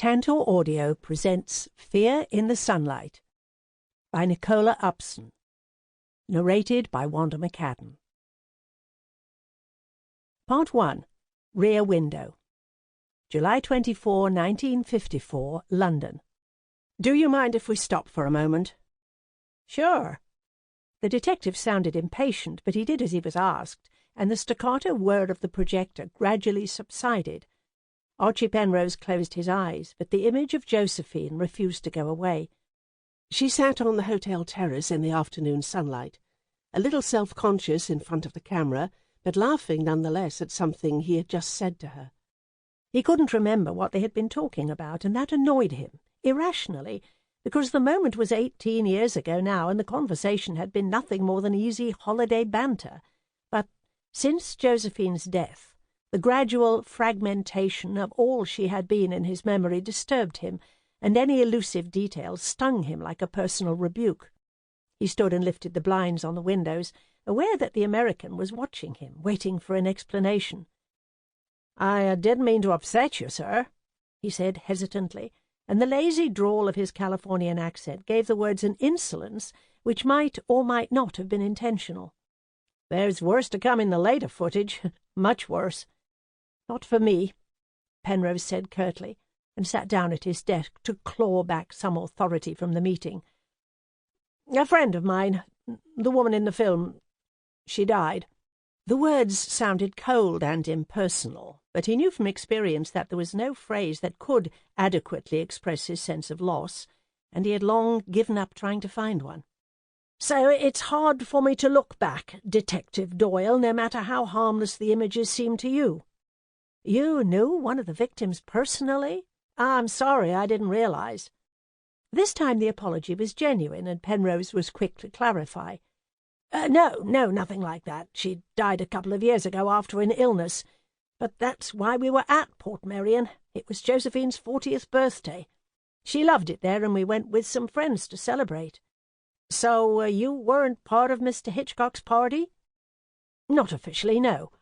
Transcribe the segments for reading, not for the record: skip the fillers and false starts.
Tantor Audio presents Fear in the Sunlight by Nicola Upson, narrated by Wanda Mccaddon. Part 1. Rear Window. July 24, 1954, London. "Do you mind if we stop for a moment?" "Sure." The detective sounded impatient, but he did as he was asked, and the staccato whir of the projector gradually subsided. Archie Penrose closed his eyes, but the image of Josephine refused to go away. She sat on the hotel terrace in the afternoon sunlight, a little self-conscious in front of the camera, but laughing nonetheless at something he had just said to her. He couldn't remember what they had been talking about, and that annoyed him, irrationally, because the moment was 18 years ago now, and the conversation had been nothing more than easy holiday banter. But since Josephine's death, the gradual fragmentation of all she had been in his memory disturbed him, and any elusive detail stung him like a personal rebuke. He stood and lifted the blinds on the windows, aware that the American was watching him, waiting for an explanation. "I didn't mean to upset you, sir," he said hesitantly, and the lazy drawl of his Californian accent gave the words an insolence which might or might not have been intentional. "There's worse to come in the later footage, much worse." "Not for me," Penrose said curtly, and sat down at his desk to claw back some authority from the meeting. "A friend of mine, the woman in the film, she died." The words sounded cold and impersonal, but he knew from experience that there was no phrase that could adequately express his sense of loss, and he had long given up trying to find one. "So it's hard for me to look back, Detective Doyle, no matter how harmless the images seem to you." "You knew one of the victims personally? I'm sorry, I didn't realize." This time the apology was genuine, and Penrose was quick to clarify. No, nothing like that. She died a couple of years ago after an illness. But that's why we were at Portmeirion. It was Josephine's 40th birthday. She loved it there, and we went with some friends to celebrate." "So you weren't part of Mr. Hitchcock's party?" "Not officially, no.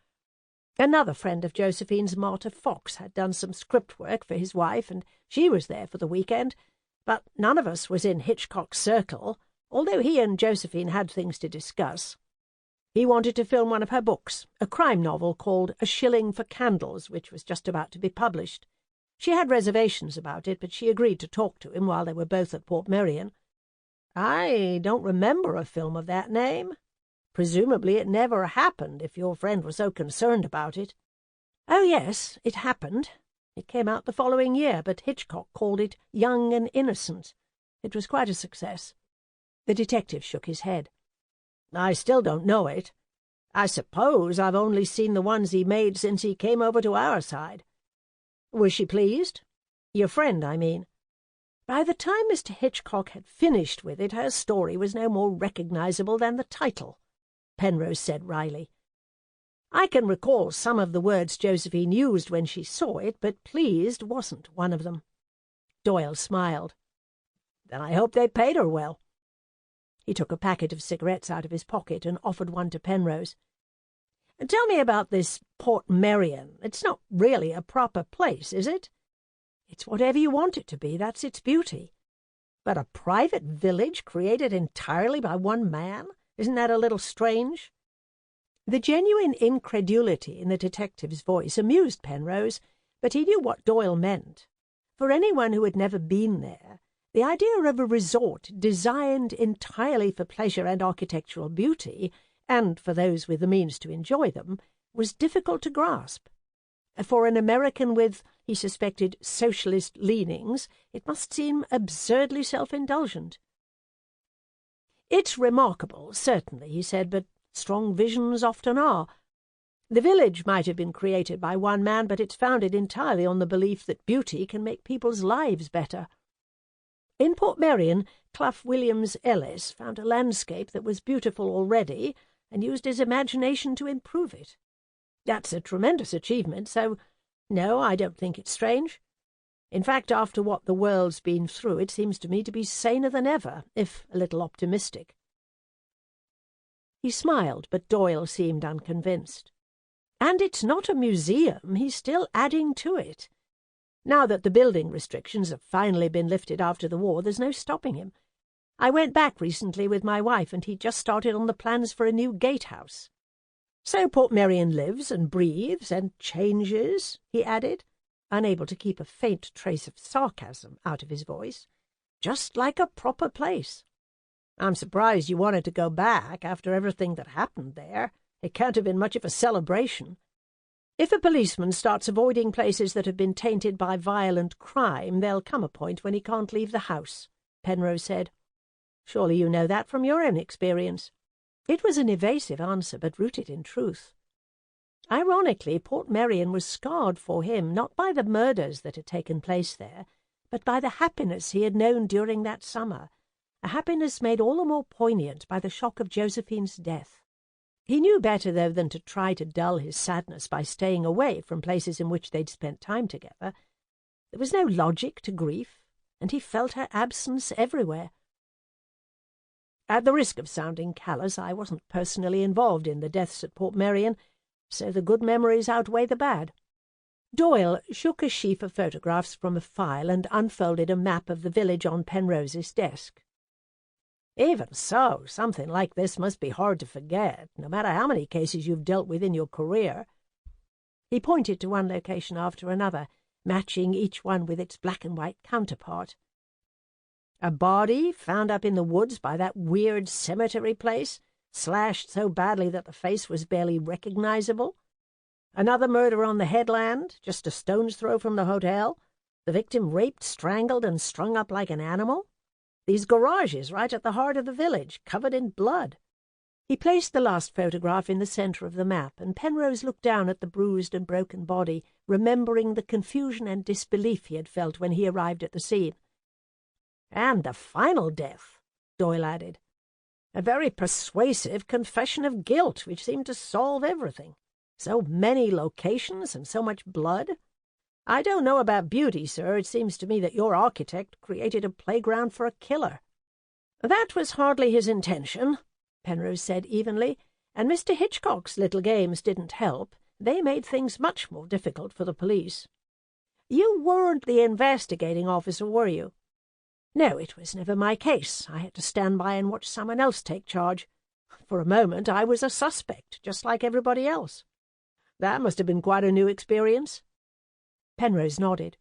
Another friend of Josephine's, Marta Fox, had done some script work for his wife, and she was there for the weekend. But none of us was in Hitchcock's circle, although he and Josephine had things to discuss. He wanted to film one of her books, a crime novel called A Shilling for Candles, which was just about to be published. She had reservations about it, but she agreed to talk to him while they were both at Portmeirion. I don't remember a film of that name. Presumably it never happened, if your friend was so concerned about it." "Oh, yes, it happened. It came out the following year, but Hitchcock called it Young and Innocent. It was quite a success." The detective shook his head. "I still don't know it. I suppose I've only seen the ones he made since he came over to our side." "Was she pleased? Your friend, I mean." "By the time Mr. Hitchcock had finished with it, her story was no more recognizable than the title," Penrose said wryly. "I can recall some of the words Josephine used when she saw it, but pleased wasn't one of them." Doyle smiled. "Then I hope they paid her well." He took a packet of cigarettes out of his pocket and offered one to Penrose. "Tell me about this Portmeirion. It's not really a proper place, is it?" "It's whatever you want it to be. That's its beauty." "But a private village created entirely by one man? Isn't that a little strange?" The genuine incredulity in the detective's voice amused Penrose, but he knew what Doyle meant. For anyone who had never been there, the idea of a resort designed entirely for pleasure and architectural beauty, and for those with the means to enjoy them, was difficult to grasp. For an American with, he suspected, socialist leanings, it must seem absurdly self-indulgent. "It's remarkable, certainly," he said, "but strong visions often are. The village might have been created by one man, but it's founded entirely on the belief that beauty can make people's lives better. In Portmeirion, Clough Williams Ellis found a landscape that was beautiful already and used his imagination to improve it. That's a tremendous achievement, so no, I don't think it's strange. In fact, after what the world's been through, it seems to me to be saner than ever, if a little optimistic." He smiled, but Doyle seemed unconvinced. "And it's not a museum. He's still adding to it. Now that the building restrictions have finally been lifted after the war, there's no stopping him. I went back recently with my wife, and he just started on the plans for a new gatehouse. So Portmeirion lives and breathes and changes, he added, unable to keep a faint trace of sarcasm out of his voice. Just like a proper place. I'm surprised you wanted to go back after everything that happened there. It can't have been much of a celebration. If a policeman starts avoiding places that have been tainted by violent crime, there'll come a point when he can't leave the house, Penrose said. Surely you know that from your own experience. It was an evasive answer, but rooted in truth. Ironically, Portmeirion was scarred for him not by the murders that had taken place there, but by the happiness he had known during that summer, a happiness made all the more poignant by the shock of Josephine's death. He knew better, though, than to try to dull his sadness by staying away from places in which they'd spent time together. There was no logic to grief, and he felt her absence everywhere. At the risk of sounding callous, I wasn't personally involved in the deaths at Portmeirion, so the good memories outweigh the bad. Doyle shook a sheaf of photographs from a file and unfolded a map of the village on Penrose's desk. Even so, something like this must be hard to forget, no matter how many cases you've dealt with in your career. He pointed to one location after another, matching each one with its black-and-white counterpart. A body found up in the woods by that weird cemetery place, slashed so badly that the face was barely recognizable. Another murder on the headland, just a stone's throw from the hotel. The victim raped, strangled, and strung up like an animal. These garages right at the heart of the village, covered in blood. He placed the last photograph in the centre of the map, and Penrose looked down at the bruised and broken body, remembering the confusion and disbelief he had felt when he arrived at the scene. And the final death, Doyle added. A very persuasive confession of guilt, which seemed to solve everything. So many locations and so much blood. I don't know about beauty, sir. It seems to me that your architect created a playground for a killer. That was hardly his intention, Penrose said evenly, and Mr. Hitchcock's little games didn't help. They made things much more difficult for the police. You weren't the investigating officer, were you? No, it was never my case. I had to stand by and watch someone else take charge. For a moment I was a suspect, just like everybody else. That must have been quite a new experience. Penrose nodded.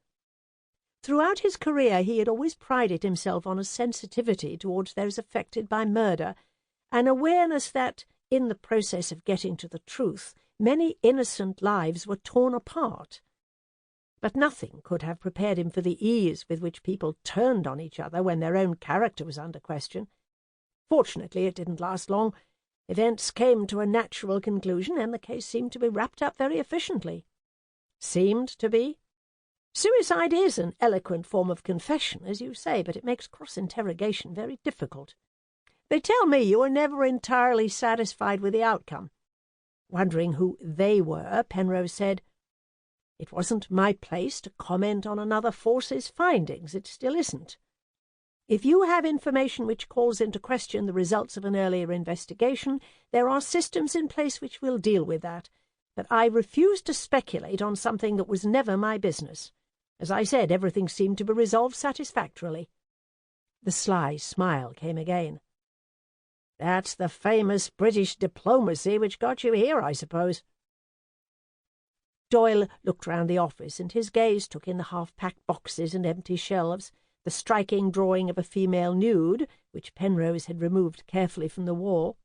Throughout his career he had always prided himself on a sensitivity towards those affected by murder, an awareness that, in the process of getting to the truth, many innocent lives were torn apart. But nothing could have prepared him for the ease with which people turned on each other when their own character was under question. Fortunately, it didn't last long. Events came to a natural conclusion, and the case seemed to be wrapped up very efficiently. Seemed to be? Suicide is an eloquent form of confession, as you say, but it makes cross-interrogation very difficult. They tell me you were never entirely satisfied with the outcome. Wondering who they were, Penrose said, It wasn't my place to comment on another force's findings. It still isn't. If you have information which calls into question the results of an earlier investigation, there are systems in place which will deal with that. But I refuse to speculate on something that was never my business. As I said, everything seemed to be resolved satisfactorily. The sly smile came again. That's the famous British diplomacy which got you here, I suppose. Doyle looked round the office, and his gaze took in the half-packed boxes and empty shelves, the striking drawing of a female nude, which Penrose had removed carefully from the wall.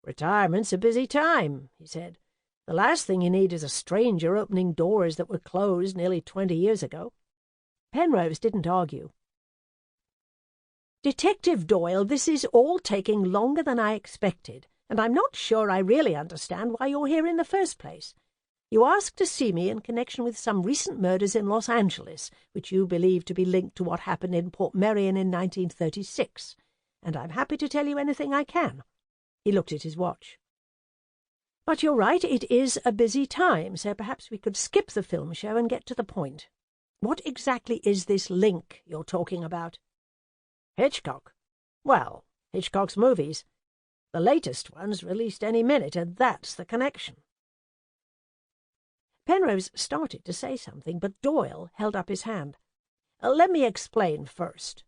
Retirement's a busy time, he said. The last thing you need is a stranger opening doors that were closed nearly 20 years ago. Penrose didn't argue. Detective Doyle, this is all taking longer than I expected, and I'm not sure I really understand why you're here in the first place. You asked to see me in connection with some recent murders in Los Angeles, which you believe to be linked to what happened in Portmeirion in 1936, and I'm happy to tell you anything I can. He looked at his watch. But you're right, it is a busy time, so perhaps we could skip the film show and get to the point. What exactly is this link you're talking about? Hitchcock. Well, Hitchcock's movies. The latest one's released any minute, and that's the connection. Penrose started to say something, but Doyle held up his hand. Let me explain first.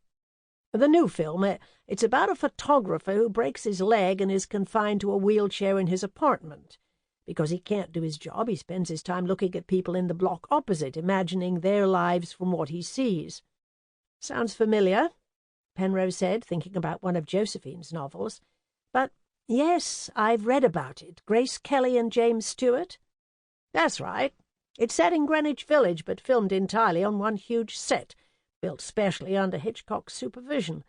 The new film, it's about a photographer who breaks his leg and is confined to a wheelchair in his apartment. Because he can't do his job, he spends his time looking at people in the block opposite, imagining their lives from what he sees. Sounds familiar, Penrose said, thinking about one of Josephine's novels. But, yes, I've read about it. Grace Kelly and James Stewart? That's right. It's set in Greenwich Village, but filmed entirely on one huge set, built specially under Hitchcock's supervision.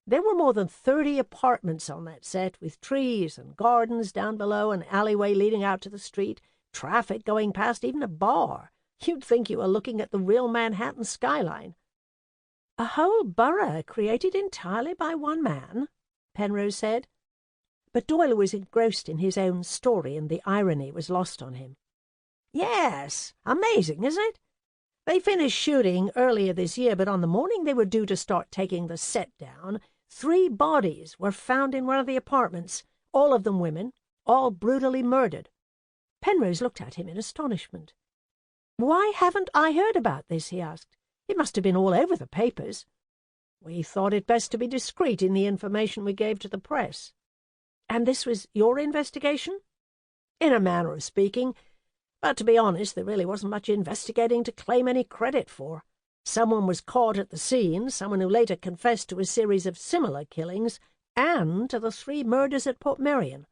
There were more than 30 apartments on that set, with trees and gardens down below, an alleyway leading out to the street, traffic going past, even a bar. You'd think you were looking at the real Manhattan skyline. A whole borough created entirely by one man, Penrose said. But Doyle was engrossed in his own story, and the irony was lost on him. Yes, amazing, isn't it? They finished shooting earlier this year, but on the morning they were due to start taking the set down, 3 bodies were found in one of the apartments, all of them women, all brutally murdered. Penrose looked at him in astonishment. Why haven't I heard about this? He asked. It must have been all over the papers. We thought it best to be discreet in the information we gave to the press. And this was your investigation? In a manner of speaking. But to be honest, there really wasn't much investigating to claim any credit for. Someone was caught at the scene, someone who later confessed to a series of similar killings, and to the 3 murders at Portmeirion.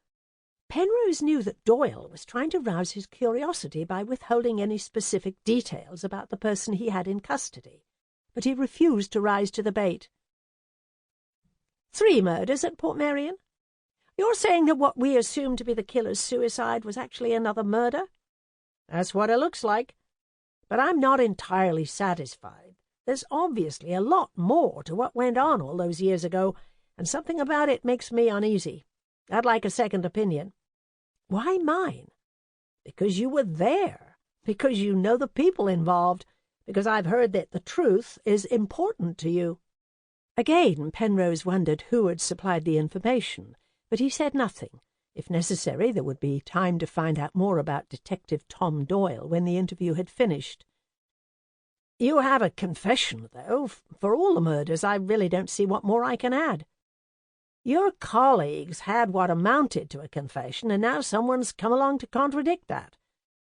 Penrose knew that Doyle was trying to rouse his curiosity by withholding any specific details about the person he had in custody, but he refused to rise to the bait. 3 murders at Portmeirion? You're saying that what we assumed to be the killer's suicide was actually another murder? That's what it looks like. But I'm not entirely satisfied. There's obviously a lot more to what went on all those years ago, and something about it makes me uneasy. I'd like a second opinion. Why mine? Because you were there. Because you know the people involved. Because I've heard that the truth is important to you. Again, Penrose wondered who had supplied the information, but he said nothing. If necessary, there would be time to find out more about Detective Tom Doyle when the interview had finished. You have a confession, though. For all the murders, I really don't see what more I can add. Your colleagues had what amounted to a confession, and now someone's come along to contradict that.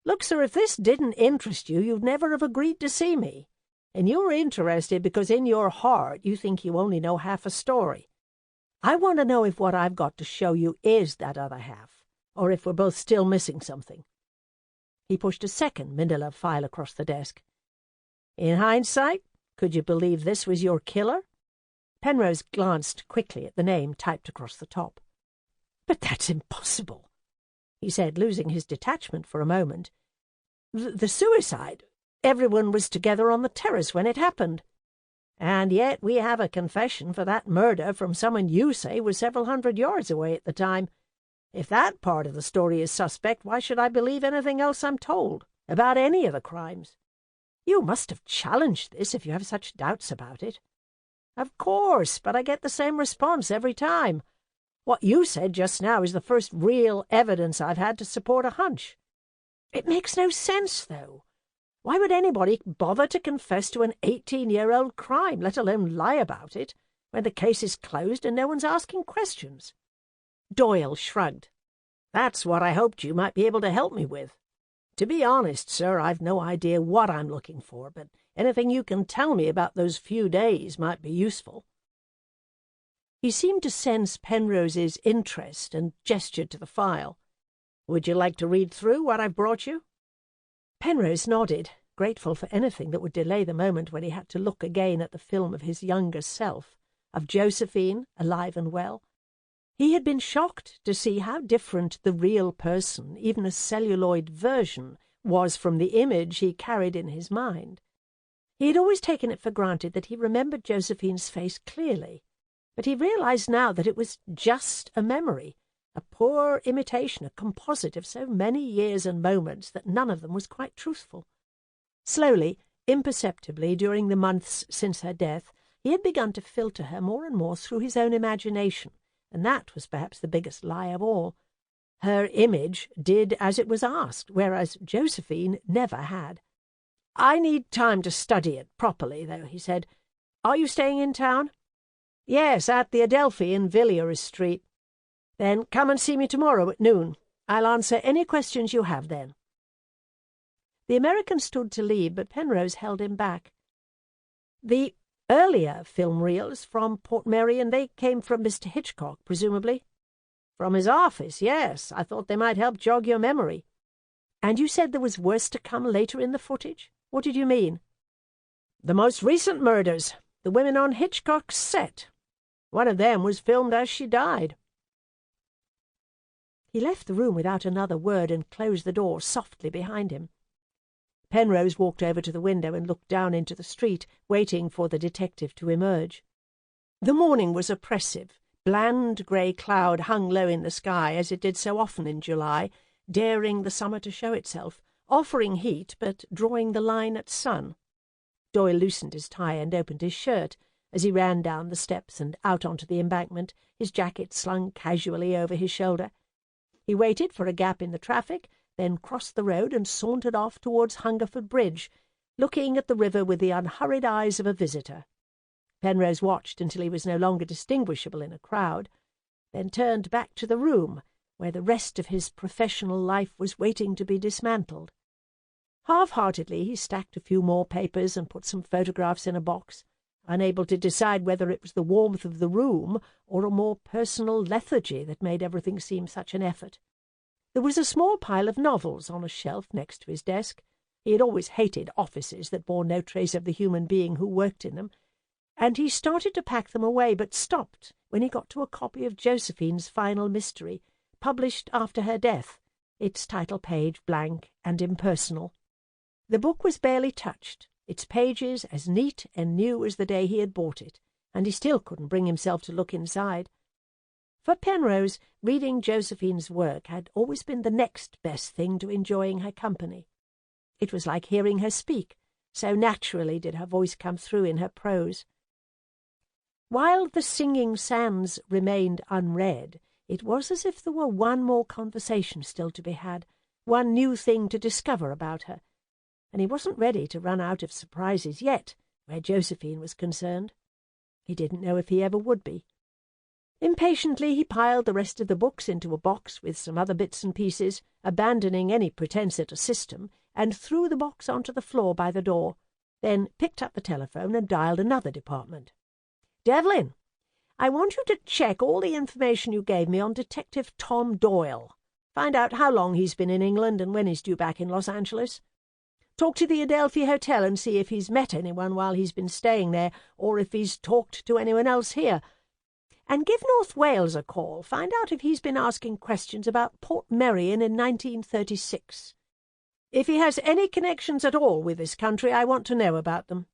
Look, sir, if this didn't interest you, you'd never have agreed to see me. And you're interested because in your heart you think you only know half a story. I want to know if what I've got to show you is that other half, or if we're both still missing something. He pushed a second manila file across the desk. In hindsight, could you believe this was your killer? Penrose glanced quickly at the name typed across the top. But that's impossible, he said, losing his detachment for a moment. The suicide. Everyone was together on the terrace when it happened. And yet we have a confession for that murder from someone you say was several hundred yards away at the time. If that part of the story is suspect, why should I believe anything else I'm told about any of the crimes? You must have challenged this if you have such doubts about it. Of course, but I get the same response every time. What you said just now is the first real evidence I've had to support a hunch. It makes no sense, though. Why would anybody bother to confess to an 18-year-old crime, let alone lie about it, when the case is closed and no one's asking questions? Doyle shrugged. That's what I hoped you might be able to help me with. To be honest, sir, I've no idea what I'm looking for, but anything you can tell me about those few days might be useful. He seemed to sense Penrose's interest and gestured to the file. Would you like to read through what I've brought you? Penrose nodded, grateful for anything that would delay the moment when he had to look again at the film of his younger self, of Josephine, alive and well. He had been shocked to see how different the real person, even a celluloid version, was from the image he carried in his mind. He had always taken it for granted that he remembered Josephine's face clearly, but he realized now that it was just a memory, a poor imitation, a composite of so many years and moments that none of them was quite truthful. Slowly, imperceptibly, during the months since her death, he had begun to filter her more and more through his own imagination, and that was perhaps the biggest lie of all. Her image did as it was asked, whereas Josephine never had. "I need time to study it properly, though," he said. "Are you staying in town?" "Yes, at the Adelphi in Villiers Street." "Then come and see me tomorrow at noon. I'll answer any questions you have then." The American stood to leave, but Penrose held him back. "The earlier film reels from Portmeirion, they came from Mr. Hitchcock, presumably?" "From his office, yes. I thought they might help jog your memory." "And you said there was worse to come later in the footage? What did you mean?" "The most recent murders. The women on Hitchcock's set. One of them was filmed as she died." He left the room without another word and closed the door softly behind him. Penrose walked over to the window and looked down into the street, waiting for the detective to emerge. The morning was oppressive. Bland grey cloud hung low in the sky, as it did so often in July, daring the summer to show itself, offering heat but drawing the line at sun. Doyle loosened his tie and opened his shirt as he ran down the steps and out onto the embankment, his jacket slung casually over his shoulder. He waited for a gap in the traffic, then crossed the road and sauntered off towards Hungerford Bridge, looking at the river with the unhurried eyes of a visitor. Penrose watched until he was no longer distinguishable in a crowd, then turned back to the room where the rest of his professional life was waiting to be dismantled. Half-heartedly he stacked a few more papers and put some photographs in a box, unable to decide whether it was the warmth of the room or a more personal lethargy that made everything seem such an effort. There was a small pile of novels on a shelf next to his desk. He had always hated offices that bore no trace of the human being who worked in them, and he started to pack them away, but stopped when he got to a copy of Josephine's final mystery, published after her death, its title page blank and impersonal. The book was barely touched, its pages as neat and new as the day he had bought it, and he still couldn't bring himself to look inside. For Penrose, reading Josephine's work had always been the next best thing to enjoying her company. It was like hearing her speak, so naturally did her voice come through in her prose. While The Singing Sands remained unread, it was as if there were one more conversation still to be had, one new thing to discover about her, and he wasn't ready to run out of surprises yet, where Josephine was concerned. He didn't know if he ever would be. Impatiently he piled the rest of the books into a box with some other bits and pieces, abandoning any pretence at a system, and threw the box onto the floor by the door, then picked up the telephone and dialed another department. "Devlin, I want you to check all the information you gave me on Detective Tom Doyle. Find out how long he's been in England and when he's due back in Los Angeles. Talk to the Adelphi Hotel and see if he's met anyone while he's been staying there, or if he's talked to anyone else here. And give North Wales a call. Find out if he's been asking questions about Portmeirion in 1936. If he has any connections at all with this country, I want to know about them."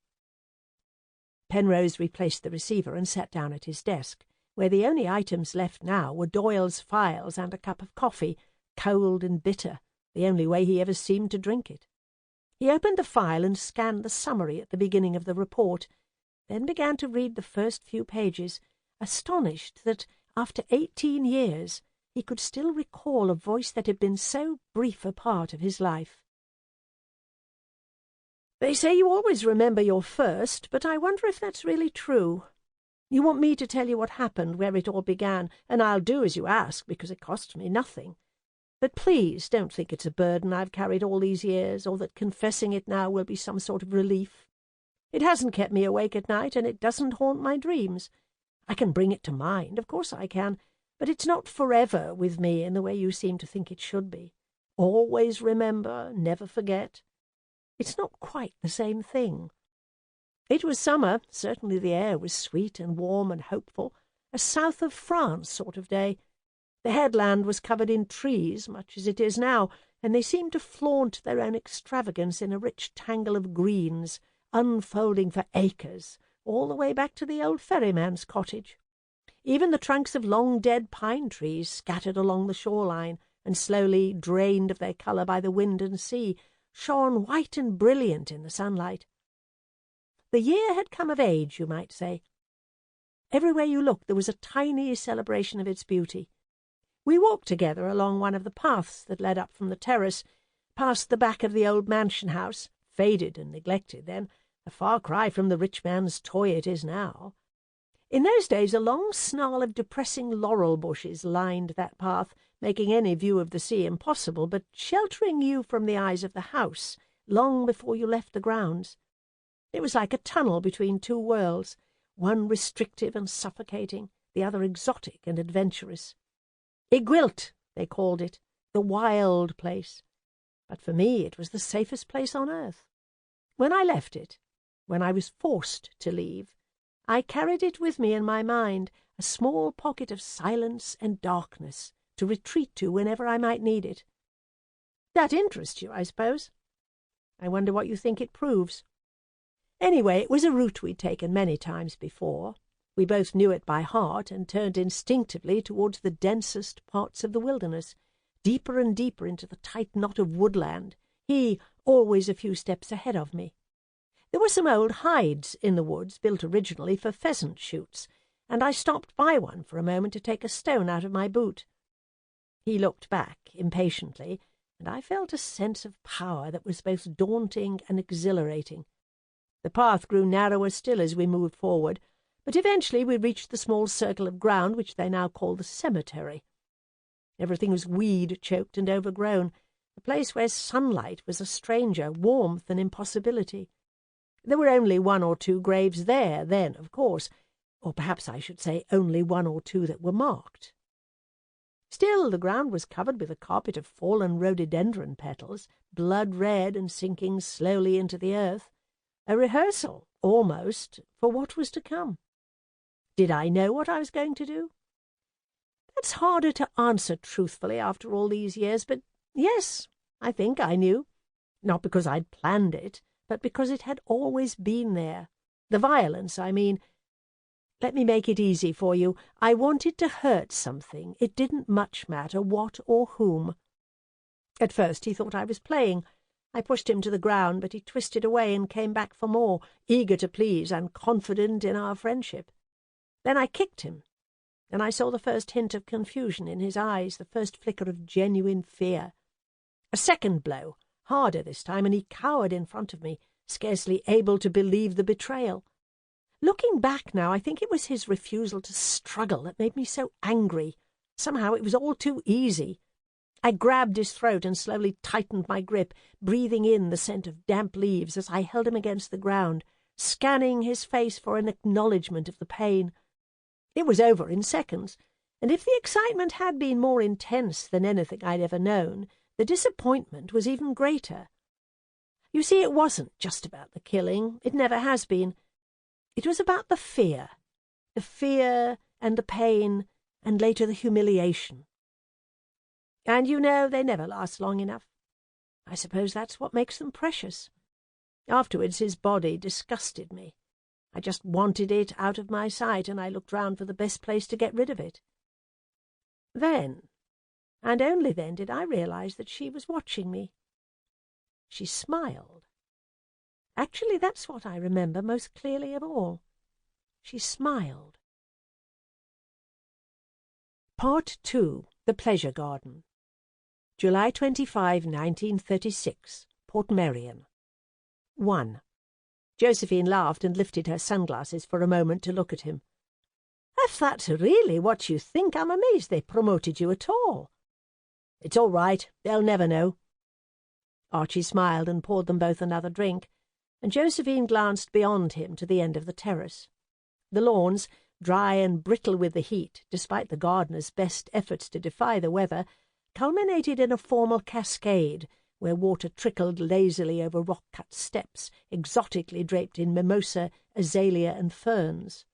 Penrose replaced the receiver and sat down at his desk, where the only items left now were Doyle's files and a cup of coffee, cold and bitter, the only way he ever seemed to drink it. He opened the file and scanned the summary at the beginning of the report, then began to read the first few pages, astonished that, after 18 years, he could still recall a voice that had been so brief a part of his life. "They say you always remember your first, but I wonder if that's really true. You want me to tell you what happened, where it all began, and I'll do as you ask, because it costs me nothing. But please don't think it's a burden I've carried all these years, or that confessing it now will be some sort of relief. It hasn't kept me awake at night, and it doesn't haunt my dreams. I can bring it to mind, of course I can, but it's not forever with me in the way you seem to think it should be. Always remember, never forget. It's not quite the same thing. It was summer, certainly the air was sweet and warm and hopeful, a south of France sort of day. The headland was covered in trees, much as it is now, and they seemed to flaunt their own extravagance in a rich tangle of greens, unfolding for acres, all the way back to the old ferryman's cottage. Even the trunks of long-dead pine trees scattered along the shoreline and slowly drained of their colour by the wind and sea, shone white and brilliant in the sunlight. The year had come of age, you might say. Everywhere you looked there was a tiny celebration of its beauty. We walked together along one of the paths that led up from the terrace, past the back of the old mansion house, faded and neglected then, a far cry from the rich man's toy it is now. In those days a long snarl of depressing laurel bushes lined that path, making any view of the sea impossible, but sheltering you from the eyes of the house long before you left the grounds. It was like a tunnel between two worlds, one restrictive and suffocating, the other exotic and adventurous. Igwilt, they called it, the wild place. But for me it was the safest place on earth. When I left it, when I was forced to leave, I carried it with me in my mind, a small pocket of silence and darkness, to retreat to whenever I might need it. That interests you, I suppose? I wonder what you think it proves. Anyway, it was a route we'd taken many times before. We both knew it by heart and turned instinctively towards the densest parts of the wilderness, deeper and deeper into the tight knot of woodland, he always a few steps ahead of me. There were some old hides in the woods, built originally for pheasant shoots, and I stopped by one for a moment to take a stone out of my boot. He looked back impatiently, and I felt a sense of power that was both daunting and exhilarating. The path grew narrower still as we moved forward, but eventually we reached the small circle of ground which they now call the cemetery. Everything was weed-choked and overgrown, a place where sunlight was a stranger, warmth an impossibility. There were only one or two graves there then, of course, or perhaps I should say only one or two that were marked. Still, the ground was covered with a carpet of fallen rhododendron petals, blood-red and sinking slowly into the earth, a rehearsal, almost, for what was to come. Did I know what I was going to do? That's harder to answer truthfully after all these years, but yes, I think I knew. Not because I'd planned it, but because it had always been there. The violence, I mean. Let me make it easy for you. I wanted to hurt something. It didn't much matter what or whom. At first he thought I was playing. I pushed him to the ground, but he twisted away and came back for more, eager to please and confident in our friendship. Then I kicked him, and I saw the first hint of confusion in his eyes, the first flicker of genuine fear. A second blow, harder this time, and he cowered in front of me, scarcely able to believe the betrayal. Looking back now, I think it was his refusal to struggle that made me so angry. Somehow it was all too easy. I grabbed his throat and slowly tightened my grip, breathing in the scent of damp leaves as I held him against the ground, scanning his face for an acknowledgement of the pain. It was over in seconds, and if the excitement had been more intense than anything I'd ever known, the disappointment was even greater. You see, it wasn't just about the killing. It never has been. It was about the fear and the pain, and later the humiliation. And you know, they never last long enough. I suppose that's what makes them precious. Afterwards his body disgusted me. I just wanted it out of my sight, and I looked round for the best place to get rid of it. Then, and only then, did I realize that she was watching me. She smiled. Actually, that's what I remember most clearly of all. She smiled. Part 2. The Pleasure Garden. July 25, 1936. Portmeirion. 1. Josephine laughed and lifted her sunglasses for a moment to look at him. If that's really what you think, I'm amazed they promoted you at all. It's all right. They'll never know. Archie smiled and poured them both another drink, and Josephine glanced beyond him to the end of the terrace. The lawns, dry and brittle with the heat, despite the gardener's best efforts to defy the weather, culminated in a formal cascade, where water trickled lazily over rock-cut steps, exotically draped in mimosa, azalea, and ferns.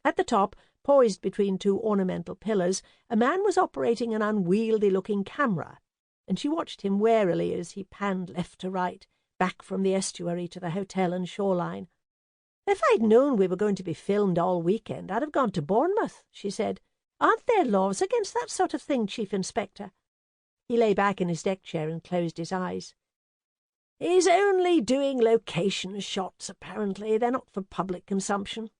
At the top, poised between two ornamental pillars, a man was operating an unwieldy-looking camera, and she watched him warily as he panned left to right, back from the estuary to the hotel and shoreline. If I'd known we were going to be filmed all weekend, I'd have gone to Bournemouth, she said. Aren't there laws against that sort of thing, Chief Inspector? He lay back in his deck chair and closed his eyes. He's only doing location shots, apparently. They're not for public consumption.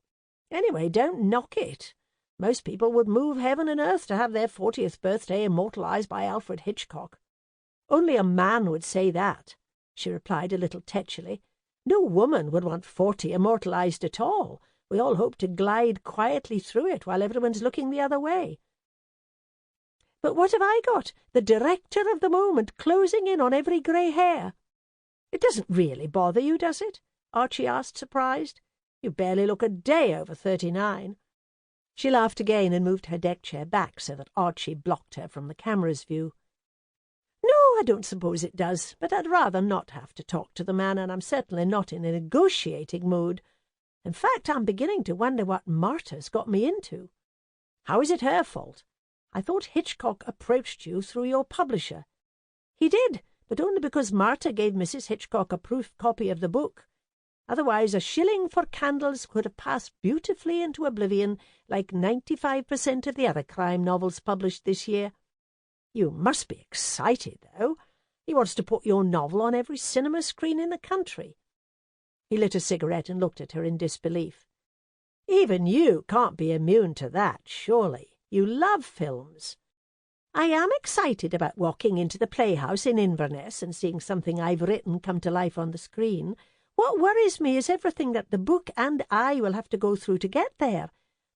Anyway, don't knock it. Most people would move heaven and earth to have their 40th birthday immortalized by Alfred Hitchcock. Only a man would say that, she replied a little tetchily. No woman would want 40 immortalized at all. We all hope to glide quietly through it while everyone's looking the other way. But what have I got? The director of the moment closing in on every grey hair. It doesn't really bother you, does it? Archie asked, surprised. You barely look a day over 39. She laughed again and moved her deck chair back so that Archie blocked her from the camera's view. No, I don't suppose it does, but I'd rather not have to talk to the man, and I'm certainly not in a negotiating mood. In fact, I'm beginning to wonder what Marta's got me into. How is it her fault? I thought Hitchcock approached you through your publisher. He did, but only because Marta gave Mrs. Hitchcock a proof copy of the book. Otherwise, a shilling for candles could have passed beautifully into oblivion, like 95% of the other crime novels published this year. You must be excited, though. He wants to put your novel on every cinema screen in the country. He lit a cigarette and looked at her in disbelief. Even you can't be immune to that, surely. You love films. I am excited about walking into the playhouse in Inverness and seeing something I've written come to life on the screen. What worries me is everything that the book and I will have to go through to get there.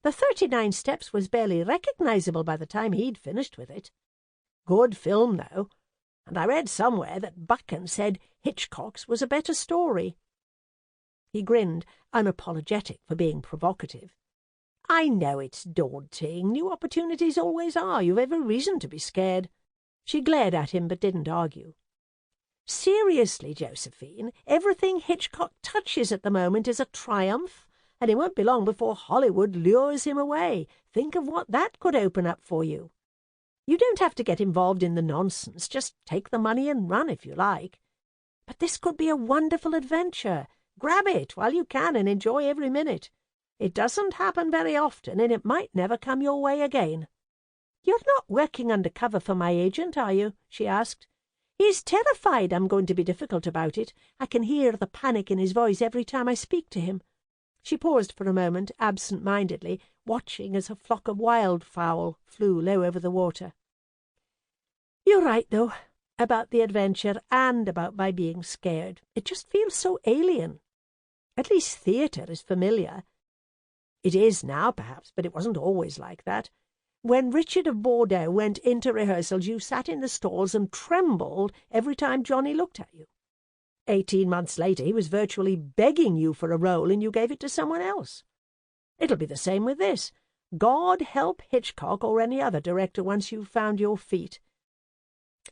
The 39 Steps was barely recognisable by the time he'd finished with it. Good film, though, and I read somewhere that Buchan said Hitchcock's was a better story. He grinned, unapologetic for being provocative. I know it's daunting. New opportunities always are. You've every reason to be scared. She glared at him but didn't argue. Seriously, Josephine, everything Hitchcock touches at the moment is a triumph, and it won't be long before Hollywood lures him away. Think of what that could open up for you. You don't have to get involved in the nonsense. Just take the money and run if you like. But this could be a wonderful adventure. Grab it while you can and enjoy every minute. It doesn't happen very often, and it might never come your way again. You're not working undercover for my agent, are you? She asked. He's terrified I'm going to be difficult about it. I can hear the panic in his voice every time I speak to him. She paused for a moment, absent-mindedly, watching as a flock of wildfowl flew low over the water. You're right, though, about the adventure and about my being scared. It just feels so alien. At least theatre is familiar. It is now, perhaps, but it wasn't always like that. When Richard of Bordeaux went into rehearsals, you sat in the stalls and trembled every time Johnny looked at you. 18 months later, he was virtually begging you for a role and you gave it to someone else. It'll be the same with this. God help Hitchcock or any other director once you've found your feet.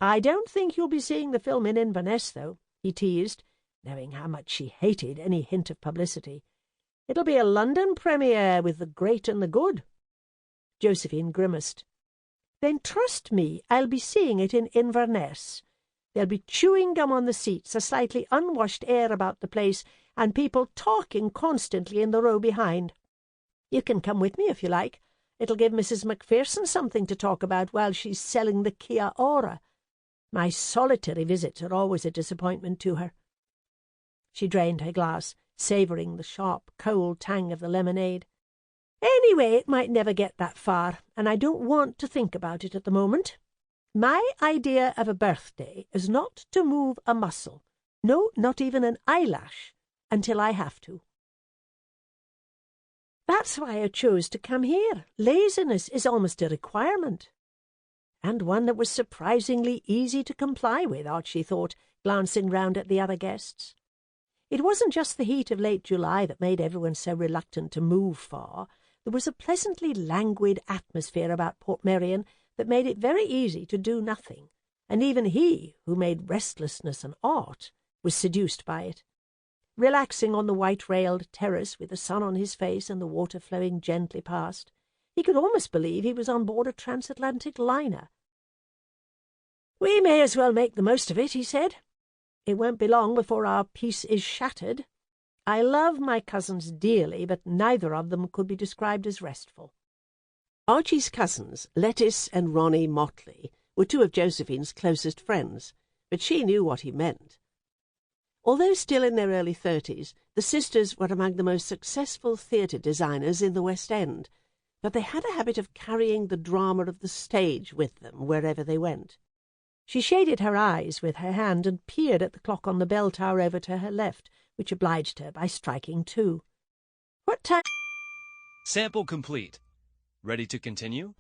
I don't think you'll be seeing the film in Inverness, though, he teased, knowing how much she hated any hint of publicity. It'll be a London premiere with the great and the good. Josephine grimaced. Then trust me, I'll be seeing it in Inverness. There'll be chewing gum on the seats, a slightly unwashed air about the place, and people talking constantly in the row behind. You can come with me if you like. It'll give Mrs. Macpherson something to talk about while she's selling the Kia Ora. My solitary visits are always a disappointment to her. She drained her glass, savouring the sharp, cold tang of the lemonade. Anyway, it might never get that far, and I don't want to think about it at the moment. My idea of a birthday is not to move a muscle, no, not even an eyelash, until I have to. That's why I chose to come here. Laziness is almost a requirement. And one that was surprisingly easy to comply with, Archie thought, glancing round at the other guests. It wasn't just the heat of late July that made everyone so reluctant to move far. There was a pleasantly languid atmosphere about Portmeirion that made it very easy to do nothing, and even he, who made restlessness an art, was seduced by it. Relaxing on the white-railed terrace with the sun on his face and the water flowing gently past, he could almost believe he was on board a transatlantic liner. "We may as well make the most of it," he said. "It won't be long before our peace is shattered. I love my cousins dearly, but neither of them could be described as restful." Archie's cousins, Lettice and Ronnie Motley, were two of Josephine's closest friends, but she knew what he meant. Although still in their early 30s, the sisters were among the most successful theatre designers in the West End, but they had a habit of carrying the drama of the stage with them wherever they went. She shaded her eyes with her hand and peered at the clock on the bell tower over to her left, which obliged her by striking 2. What time? Sample complete. Ready to continue?